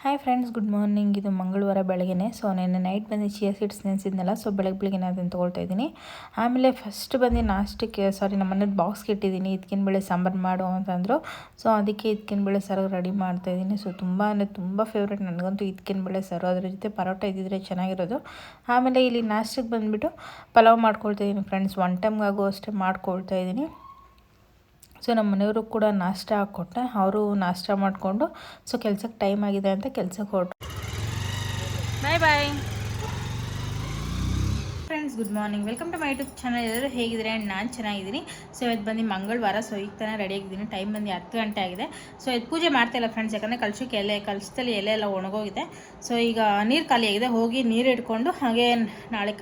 Hi friends, good morning. ಇದು ಮಂಗಳವಾರ ಬೆಳಗ್ಗೆ. ಸೊ ನೆನ್ನೆ ನೈಟ್ ಬಂದು ಚಿಯಾ ಸೀಡ್ಸ್ ನೆನೆಸಿದ್ನಲ್ಲ, ಸೊ ಬೆಳಗ್ಗೆ ಅದನ್ನು ತೊಗೊಳ್ತಾ ಇದ್ದೀನಿ. ಆಮೇಲೆ ಫಸ್ಟ್ ಬಂದು ನಾಷ್ಟಕ್ಕೆ ನಮ್ಮ ಮನೇಲಿ ಬಾಕ್ಸ್ಗೆ ಇಟ್ಟಿದ್ದೀನಿ. ಇದಕ್ಕಿನ ಬೇಳೆ ಸಾಂಬಾರು ಮಾಡು ಅಂತಂದರು. ಸೊ ಅದಕ್ಕೆ ಇದಕ್ಕಿನ ಬೇಳೆ ಸಾರು ರೆಡಿ ಮಾಡ್ತಾಯಿದ್ದೀನಿ. ಸೊ ತುಂಬ ಫೇವ್ರೇಟ್ ನನಗಂತೂ ಇದಕ್ಕಿನ ಬೇಳೆ ಸಾರು. ಅದ್ರ ಜೊತೆ ಪರೋಟ ಇದ್ದಿದ್ರೆ ಚೆನ್ನಾಗಿರೋದು. ಆಮೇಲೆ ಇಲ್ಲಿ ನಾಷ್ಟಕ್ಕೆ ಬಂದುಬಿಟ್ಟು ಪಲಾವ್ ಮಾಡ್ಕೊಳ್ತಾ ಇದ್ದೀನಿ ಫ್ರೆಂಡ್ಸ್. ಒನ್ ಟೈಮ್ಗೆ ಆಗೋ ಅಷ್ಟೇ ಮಾಡ್ಕೊಳ್ತಾ ಇದ್ದೀನಿ. ಸೊ ನಮ್ಮ ಮನೆಯವರು ಕೂಡ ನಾಷ್ಟ ಹಾಕ್ಕೊಟ್ಟೆ. ಅವರು ನಾಷ್ಟ ಮಾಡಿಕೊಂಡು ಸೊ ಕೆಲ್ಸಕ್ಕೆ ಟೈಮ್ ಆಗಿದೆ ಅಂತ ಕೆಲ್ಸಕ್ಕೆ ಹೊರಟು. Bye friends, good morning. Welcome to my YouTube channel. ಎಲ್ಲರೂ ಹೇಗಿದ್ದಾರೆ? ನಾನು ಚೆನ್ನಾಗಿದ್ದೀನಿ. ಸೊ ಇವತ್ತು ಬಂದು ಮಂಗಳವಾರ. ಸೊ ಈಗ ತಾನೇ ರೆಡಿ ಆಗಿದ್ದೀನಿ. ಟೈಮ್ ಬಂದು 10 ಗಂಟೆ ಆಗಿದೆ. ಸೊ ಇದು ಪೂಜೆ ಮಾಡ್ತಾಯಿಲ್ಲ ಫ್ರೆಂಡ್ಸ್, ಯಾಕಂದರೆ ಕಲಶದಲ್ಲಿ ಎಲೆ ಎಲ್ಲ ಒಣಗೋಗಿದೆ. ಸೊ ಈಗ ನೀರು ಖಾಲಿಯಾಗಿದೆ. ಹೋಗಿ ನೀರು ಇಟ್ಕೊಂಡು ಹಾಗೆ ನಾಳೆ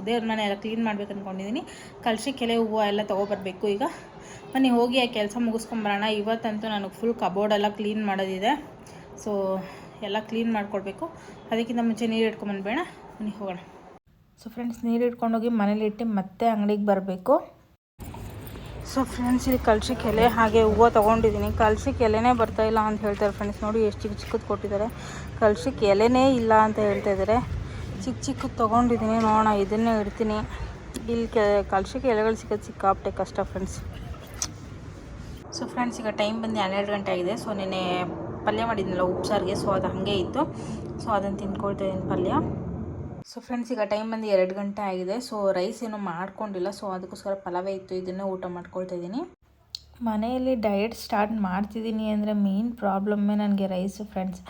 ದೇವ್ರ ಮನೆ ಎಲ್ಲ ಕ್ಲೀನ್ ಮಾಡ್ಬೇಕು ಅಂದ್ಕೊಂಡಿದ್ದೀನಿ. ಕಲಶಕ್ಕೆ ಎಲೆ ಹೂವು ಎಲ್ಲ ತೊಗೊಬರ್ಬೇಕು. ಈಗ ಬನ್ನಿ ಹೋಗಿ ಆ ಕೆಲಸ ಮುಗಿಸ್ಕೊಂಬರೋಣ. ಇವತ್ತಂತೂ ನನಗೆ ಫುಲ್ ಕಬೋರ್ಡೆಲ್ಲ ಕ್ಲೀನ್ ಮಾಡೋದಿದೆ. ಸೊ ಎಲ್ಲ ಕ್ಲೀನ್ ಮಾಡ್ಕೊಳ್ಬೇಕು. ಅದಕ್ಕಿಂತ ಮುಂಚೆ ನೀರು ಇಟ್ಕೊಂಬಂದ್ಬೇಡ. ಬನ್ನಿ ಹೋಗೋಣ. ಸೊ ಫ್ರೆಂಡ್ಸ್, ನೀರು ಇಟ್ಕೊಂಡೋಗಿ ಮನೇಲಿ ಇಟ್ಟು ಮತ್ತೆ ಅಂಗಡಿಗೆ ಬರಬೇಕು. ಸೊ ಫ್ರೆಂಡ್ಸ್, ಇಲ್ಲಿ ಕಲಶಕ್ಕೆ ಎಲೆ ಹಾಗೆ ಹೂವು ತೊಗೊಂಡಿದ್ದೀನಿ. ಕಲಶಕ್ಕೆ ಎಲೆನೇ ಬರ್ತಾಯಿಲ್ಲ ಅಂತ ಹೇಳ್ತಾರೆ ಫ್ರೆಂಡ್ಸ್. ನೋಡಿ ಎಷ್ಟು ಚಿಕ್ಕದು ಕೊಟ್ಟಿದ್ದಾರೆ. ಕಲಶಕ್ಕೆ ಎಲೆನೇ ಇಲ್ಲ ಅಂತ ಹೇಳ್ತಾ ಇದ್ದಾರೆ. ಚಿಕ್ಕದು ತೊಗೊಂಡಿದ್ದೀನಿ. ನೋಡೋಣ, ಇದನ್ನೇ ಇಡ್ತೀನಿ. ಇಲ್ಲಿ ಕಲಶಕ್ಕೆ ಎಲೆಗಳು ಸಿಗೋದು ಸಿಕ್ಕಾಪಟ್ಟೆ ಕಷ್ಟ ಫ್ರೆಂಡ್ಸ್. ಸೊ ಫ್ರೆಂಡ್ಸ್, ಈಗ ಟೈಮ್ ಬಂದು 12 ಗಂಟೆ ಆಗಿದೆ. ಸೊ ನೆನ್ನೆ ಪಲ್ಯ ಮಾಡಿದ್ನಲ್ಲ ಉಪ್ಸಾರಿಗೆ, ಸೊ ಅದು ಹಾಗೆ ಇತ್ತು. ಸೊ ಅದನ್ನು ತಿಂದ್ಕೊಳ್ತಾ ಇದ್ದೀನಿ ಪಲ್ಯ. ಸೊ ಫ್ರೆಂಡ್ಸ್, ಈಗ ಟೈಮ್ ಬಂದು 2 ಗಂಟೆ ಆಗಿದೆ. ಸೊ ರೈಸ್ ಏನೂ ಮಾಡ್ಕೊಂಡಿಲ್ಲ. ಸೊ ಅದಕ್ಕೋಸ್ಕರ ಪಲಾವೇ ಇತ್ತು, ಇದನ್ನೇ ಊಟ ಮಾಡ್ಕೊಳ್ತಾ ಇದ್ದೀನಿ. ಮನೆಯಲ್ಲಿ ಡಯಟ್ ಸ್ಟಾರ್ಟ್ ಮಾಡ್ತಿದ್ದೀನಿ ಅಂದರೆ ಮೇನ್ ಪ್ರಾಬ್ಲಮ್ಮೇ ನನಗೆ ರೈಸು ಫ್ರೆಂಡ್ಸ್.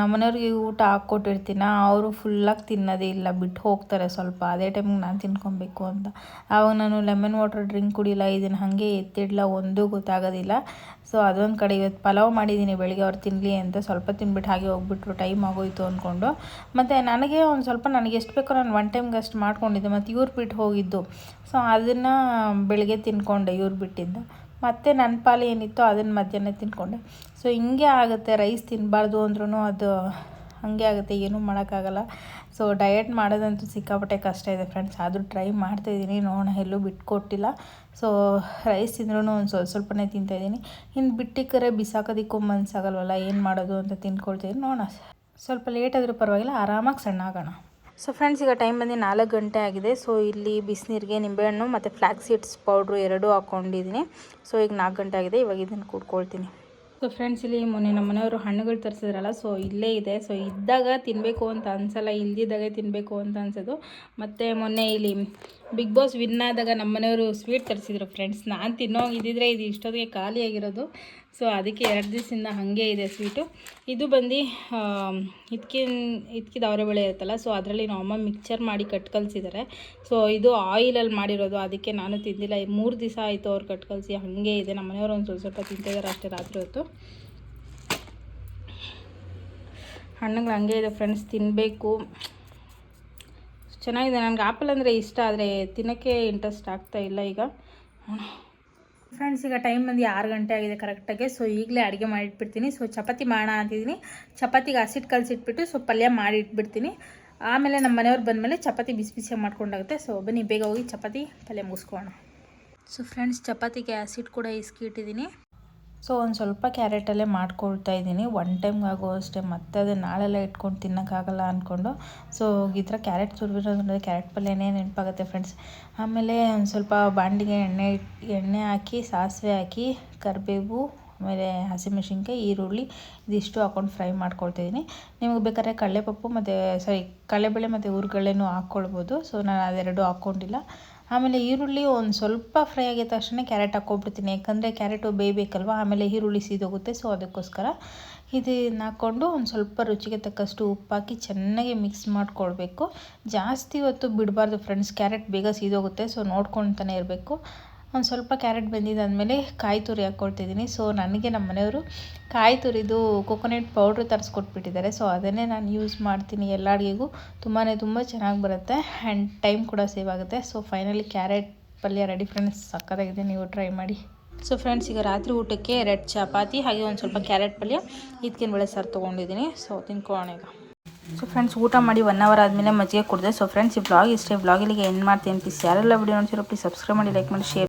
ನಮ್ಮನೆಯವ್ರಿಗೆ ಊಟ ಹಾಕ್ಕೊಟ್ಟಿರ್ತೀನಿ, ಅವರು ಫುಲ್ಲಾಗಿ ತಿನ್ನೋದೇ ಇಲ್ಲ, ಬಿಟ್ಟು ಹೋಗ್ತಾರೆ ಸ್ವಲ್ಪ. ಅದೇ ಟೈಮಿಗೆ ನಾನು ತಿನ್ಕೊಬೇಕು ಅಂತ. ಆವಾಗ ನಾನು ಲೆಮನ್ ವಾಟರ್ ಡ್ರಿಂಕ್ ಕುಡಿಲ್ಲ, ಇದನ್ನು ಹಾಗೆ ಎತ್ತಿಡ್ಲ ಒಂದೂ ಗೊತ್ತಾಗೋದಿಲ್ಲ. ಸೊ ಅದೊಂದು ಕಡೆ ಇವತ್ತು ಪಲಾವ್ ಮಾಡಿದ್ದೀನಿ ಬೆಳಿಗ್ಗೆ ಅವ್ರು ತಿನ್ನಲಿ ಅಂತ. ಸ್ವಲ್ಪ ತಿನ್ಬಿಟ್ಟು ಹಾಗೆ ಹೋಗ್ಬಿಟ್ರು, ಟೈಮ್ ಆಗೋಯ್ತು ಅಂದ್ಕೊಂಡು. ಮತ್ತು ನನಗೆ ಒಂದು ಸ್ವಲ್ಪ ನನಗೆ ಎಷ್ಟು ಬೇಕೋ ನಾನು ಒನ್ ಟೈಮ್ಗೆ ಅಷ್ಟು ಮಾಡ್ಕೊಂಡಿದ್ದೆ. ಮತ್ತು ಇವ್ರು ಬಿಟ್ಟು ಹೋಗಿದ್ದು, ಸೊ ಅದನ್ನು ಬೆಳಗ್ಗೆ ತಿನ್ಕೊಂಡೆ ಇವ್ರು ಬಿಟ್ಟಿದ್ದು. ಮತ್ತು ನನ್ನ ಪಾಲು ಏನಿತ್ತು ಅದನ್ನು ಮಧ್ಯಾಹ್ನ ತಿನ್ಕೊಂಡೆ. ಸೊ ಹಿಂಗೆ ಆಗುತ್ತೆ. ರೈಸ್ ತಿನ್ನಬಾರ್ದು ಅಂದ್ರೂ ಅದು ಹಾಗೆ ಆಗುತ್ತೆ, ಏನೂ ಮಾಡೋಕ್ಕಾಗಲ್ಲ. ಸೊ ಡಯಟ್ ಮಾಡೋದಂತೂ ಸಿಕ್ಕಾಪಟ್ಟೆ ಕಷ್ಟ ಇದೆ ಫ್ರೆಂಡ್ಸ್. ಆದರೂ ಟ್ರೈ ಮಾಡ್ತಾಯಿದ್ದೀನಿ, ನೋಡೋಣ, ಎಲ್ಲೂ ಬಿಟ್ಕೊಟ್ಟಿಲ್ಲ. ಸೊ ರೈಸ್ ತಿಂದ್ರೂ ಒಂದು ಸ್ವಲ್ಪನೇ ತಿಂತಾಯಿದ್ದೀನಿ. ಇನ್ನು ಬಿಟ್ಟಿಕ್ಕರೆ ಬಿಸಾಕೋದಕ್ಕೂ ಮನಸ್ಸಾಗಲ್ವಲ್ಲ, ಏನು ಮಾಡೋದು ಅಂತ ತಿನ್ಕೊಳ್ತಾಯಿದ್ದೀನಿ. ನೋಡೋಣ, ಸ್ವಲ್ಪ ಲೇಟ್ ಆದರೂ ಪರವಾಗಿಲ್ಲ, ಆರಾಮಾಗಿ ಸಣ್ಣ ಆಗೋಣ. ಸೊ ಫ್ರೆಂಡ್ಸ್, ಈಗ ಟೈಮ್ ಬಂದು 4 ಗಂಟೆ ಆಗಿದೆ. ಸೊ ಇಲ್ಲಿ ಬಿಸಿನೀರಿಗೆ ನಿಂಬೆಹಣ್ಣು ಮತ್ತು ಫ್ಲ್ಯಾಕ್ಸ್ ಸೀಡ್ಸ್ ಪೌಡ್ರು ಎರಡೂ ಹಾಕ್ಕೊಂಡಿದ್ದೀನಿ. ಸೊ ಈಗ 4 ಗಂಟೆ ಆಗಿದೆ. ಇವಾಗ ಇದನ್ನು ಕೂಡ್ಕೊಳ್ತೀನಿ. ಸೊ ಫ್ರೆಂಡ್ಸ್, ಇಲ್ಲಿ ಮೊನ್ನೆ ನಮ್ಮ ಮನೆಯವರು ಹಣ್ಣುಗಳು ತರಿಸಿದ್ರಲ್ಲ, ಸೊ ಇಲ್ಲೇ ಇದೆ. ಸೊ ಇದ್ದಾಗ ತಿನ್ನಬೇಕು ಅಂತ ಅನಿಸಲ್ಲ, ಇಲ್ದಿದ್ದಾಗೆ ತಿನ್ನಬೇಕು ಅಂತ ಅನ್ಸೋದು. ಮತ್ತು ಮೊನ್ನೆ ಇಲ್ಲಿ ಬಿಗ್ ಬಾಸ್ ವಿನ್ ಆದಾಗ ನಮ್ಮ ಮನೆಯವರು ಸ್ವೀಟ್ ತರಿಸಿದ್ರು ಫ್ರೆಂಡ್ಸ್. ನಾನು ತಿನ್ನೋಗಿದ್ದಿದ್ರೆ ಇದು ಇಷ್ಟೊತ್ತಿಗೆ ಖಾಲಿಯಾಗಿರೋದು. ಸೊ ಅದಕ್ಕೆ 2 ದಿವಸದಿಂದ ಹಾಗೆ ಇದೆ ಸ್ವೀಟು. ಇದು ಬಂದು ಇದ್ಕಿದ ಅವರೆಬೇಳೆ ಇರುತ್ತಲ್ಲ, ಸೊ ಅದರಲ್ಲಿ ನಮ್ಮ ಅಮ್ಮ ಮಿಕ್ಚರ್ ಮಾಡಿ ಕಟ್ಕಲಿಸಿದ್ದಾರೆ. ಸೊ ಇದು ಆಯಿಲಲ್ಲಿ ಮಾಡಿರೋದು, ಅದಕ್ಕೆ ನಾನು ತಿಂದಿಲ್ಲ. 3 ದಿವಸ ಆಯಿತು ಅವ್ರು ಕಟ್ಕಲಿಸಿ, ಹಾಗೆ ಇದೆ. ನಮ್ಮ ಮನೆಯವರು ಒಂದು ಸ್ವಲ್ಪ ತಿಂತಿದ್ದಾರೆ ಅಷ್ಟೇ ರಾತ್ರಿ ಹೊತ್ತು. ಹಣ್ಣುಗಳು ಹಂಗೆ ಇದೆ ಫ್ರೆಂಡ್ಸ್, ತಿನ್ನಬೇಕು. ಚೆನ್ನಾಗಿದೆ. ನನಗೆ ಆ್ಯಪಲ್ ಅಂದರೆ ಇಷ್ಟ, ಆದರೆ ತಿನ್ನೋಕ್ಕೆ ಇಂಟ್ರೆಸ್ಟ್ ಆಗ್ತಾಯಿಲ್ಲ ಈಗ. ಫ್ರೆಂಡ್ಸ್, ಈಗ ಟೈಮ್ ಬಂದು 6 ಗಂಟೆ ಆಗಿದೆ ಕರೆಕ್ಟಾಗಿ. ಸೊ ಈಗಲೇ ಅಡುಗೆ ಮಾಡಿಟ್ಬಿಡ್ತೀನಿ. ಸೊ ಚಪಾತಿ ಮಾಡೋಣ ಅಂತಿದ್ದೀನಿ. ಚಪಾತಿಗೆ ಹಸಿಟ್ಟು ಕಲಸಿಟ್ಬಿಟ್ಟು ಸೊ ಪಲ್ಯ ಮಾಡಿ ಇಟ್ಬಿಡ್ತೀನಿ. ಆಮೇಲೆ ನಮ್ಮ ಮನೆಯವ್ರು ಬಂದಮೇಲೆ ಚಪಾತಿ ಬಿಸಿಯಾಗಿ ಮಾಡ್ಕೊಂಡಾಗುತ್ತೆ. ಸೊ ಬನ್ನಿ ಬೇಗ ಹೋಗಿ ಚಪಾತಿ ಪಲ್ಯ ಮುಗಿಸ್ಕೊಳ್ಳೋಣ. ಸೊ ಫ್ರೆಂಡ್ಸ್, ಚಪಾತಿಗೆ ಹಸಿಟ್ಟು ಕೂಡ ಇಸ್ಕಿಟ್ಟಿದ್ದೀನಿ. ಸೊ ಒಂದು ಸ್ವಲ್ಪ ಕ್ಯಾರೆಟಲ್ಲೇ ಮಾಡ್ಕೊಳ್ತಾ ಇದ್ದೀನಿ, ಒನ್ ಟೈಮ್ಗೆ ಆಗೋ ಅಷ್ಟೇ. ಮತ್ತು ಅದು ನಾಳೆಲ್ಲ ಇಟ್ಕೊಂಡು ತಿನ್ನೋಕ್ಕಾಗಲ್ಲ ಅಂದ್ಕೊಂಡು. ಸೊ ಈ ಥರ ಕ್ಯಾರೆಟ್ ತುರಿದಿರೋದ್ರಿಂದ ಕ್ಯಾರೆಟ್ ಪಲ್ಯನೇ ನೆನಪಾಗುತ್ತೆ ಫ್ರೆಂಡ್ಸ್. ಆಮೇಲೆ ಒಂದು ಸ್ವಲ್ಪ ಬಾಂಡಿಗೆ ಎಣ್ಣೆ ಹಾಕಿ, ಸಾಸಿವೆ ಹಾಕಿ, ಕರಿಬೇವು, ಆಮೇಲೆ ಹಸಿಮೆಣಸಿನ್ಕಾಯಿ, ಈರುಳ್ಳಿ ಇದಿಷ್ಟು ಹಾಕ್ಕೊಂಡು ಫ್ರೈ ಮಾಡ್ಕೊಳ್ತಾಯಿದ್ದೀನಿ. ನಿಮಗೆ ಬೇಕಾದ್ರೆ ಕಡಲೆಬೇಳೆ ಮತ್ತು ಹುರ್ಗಡ್ಲೆನೂ ಹಾಕ್ಕೊಳ್ಬೋದು. ಸೊ ನಾನು ಅದೆರಡು ಹಾಕ್ಕೊಂಡಿಲ್ಲ. ಆಮೇಲೆ ಈರುಳ್ಳಿ ಒಂದು ಸ್ವಲ್ಪ ಫ್ರೈ ಆಗಿದ ತಕ್ಷಣ ಕ್ಯಾರೆಟ್ ಹಾಕ್ಕೊಬಿಡ್ತೀನಿ, ಯಾಕಂದರೆ ಕ್ಯಾರೆಟು ಬೇಯಬೇಕಲ್ವ, ಆಮೇಲೆ ಈರುಳ್ಳಿ ಸೀದೋಗುತ್ತೆ. ಸೊ ಅದಕ್ಕೋಸ್ಕರ ಇದನ್ನು ಹಾಕ್ಕೊಂಡು ಒಂದು ಸ್ವಲ್ಪ ರುಚಿಗೆ ತಕ್ಕಷ್ಟು ಉಪ್ಪು ಹಾಕಿ ಚೆನ್ನಾಗಿ ಮಿಕ್ಸ್ ಮಾಡ್ಕೊಳ್ಬೇಕು. ಜಾಸ್ತಿ ಹೊತ್ತು ಬಿಡಬಾರ್ದು ಫ್ರೆಂಡ್ಸ್, ಕ್ಯಾರೆಟ್ ಬೇಗ ಸೀದೋಗುತ್ತೆ. ಸೊ ನೋಡ್ಕೊತಾನೆ ಇರಬೇಕು. ಒಂದು ಸ್ವಲ್ಪ ಕ್ಯಾರೆಟ್ ಬೆಂದಿದ್ದಾದಮೇಲೆ ಕಾಯಿ ತುರಿ ಹಾಕ್ಕೊಳ್ತಿದ್ದೀನಿ. ಸೊ ನನಗೆ ನಮ್ಮ ಮನೆಯವರು ಕಾಯಿ ತುರಿದು ಕೊಕೊನೆಟ್ ಪೌಡ್ರ್ ತರಿಸ್ಕೊಟ್ಬಿಟ್ಟಿದ್ದಾರೆ. ಸೊ ಅದನ್ನೇ ನಾನು ಯೂಸ್ ಮಾಡ್ತೀನಿ ಎಲ್ಲ ಅಡುಗೆಗೂ. ತುಂಬ ಚೆನ್ನಾಗಿ ಬರುತ್ತೆ ಆ್ಯಂಡ್ ಟೈಮ್ ಕೂಡ ಸೇವ್ ಆಗುತ್ತೆ. ಸೊ ಫೈನಲಿ ಕ್ಯಾರೆಟ್ ಪಲ್ಯ ರೆಡಿ ಫ್ರೆಂಡ್ಸ್, ಸಕ್ಕತ್ತಾಗಿದೆ, ನೀವು ಟ್ರೈ ಮಾಡಿ. ಸೊ ಫ್ರೆಂಡ್ಸ್, ಈಗ ರಾತ್ರಿ ಊಟಕ್ಕೆ 2 ಚಪಾತಿ ಹಾಗೆ ಒಂದು ಸ್ವಲ್ಪ ಕ್ಯಾರೆಟ್ ಪಲ್ಯ, ಇದಕ್ಕಿನ ಬೇಳೆ ಸಾರು ತೊಗೊಂಡಿದ್ದೀನಿ. ಸೊ ತಿನ್ಕೊಳ್ಳೋಣ ಈಗ. ಸೊ ಫ್ರೆಂಡ್ಸ್, ಊಟ ಮಾಡಿ 1 ಅವರ್ ಆದಮೇಲೆ ಮಜ್ಜಿಗೆ ಕುಡಿದೆ. ಸೊ ಫ್ರೆಂಡ್ಸ್, ಈ ವ್ಲಾಗ್ ಇಷ್ಟೇ. ವ್ಲಾಗ್ ಇಲ್ಲಿಗೆ ಎಂಡ್ ಮಾಡ್ತೀನಿ. ಪ್ಲೀಸ್ ಯಾರೆಲ್ಲ ವಿಡಿಯೋ ನೋಡ್ತಿರೋ ಪ್ಲೀಸ್ ಸಬ್ಸ್ಕ್ರೈಬ್ ಮಾಡಿ, ಲೈಕ್ ಮಾಡಿ, ಶೇರ್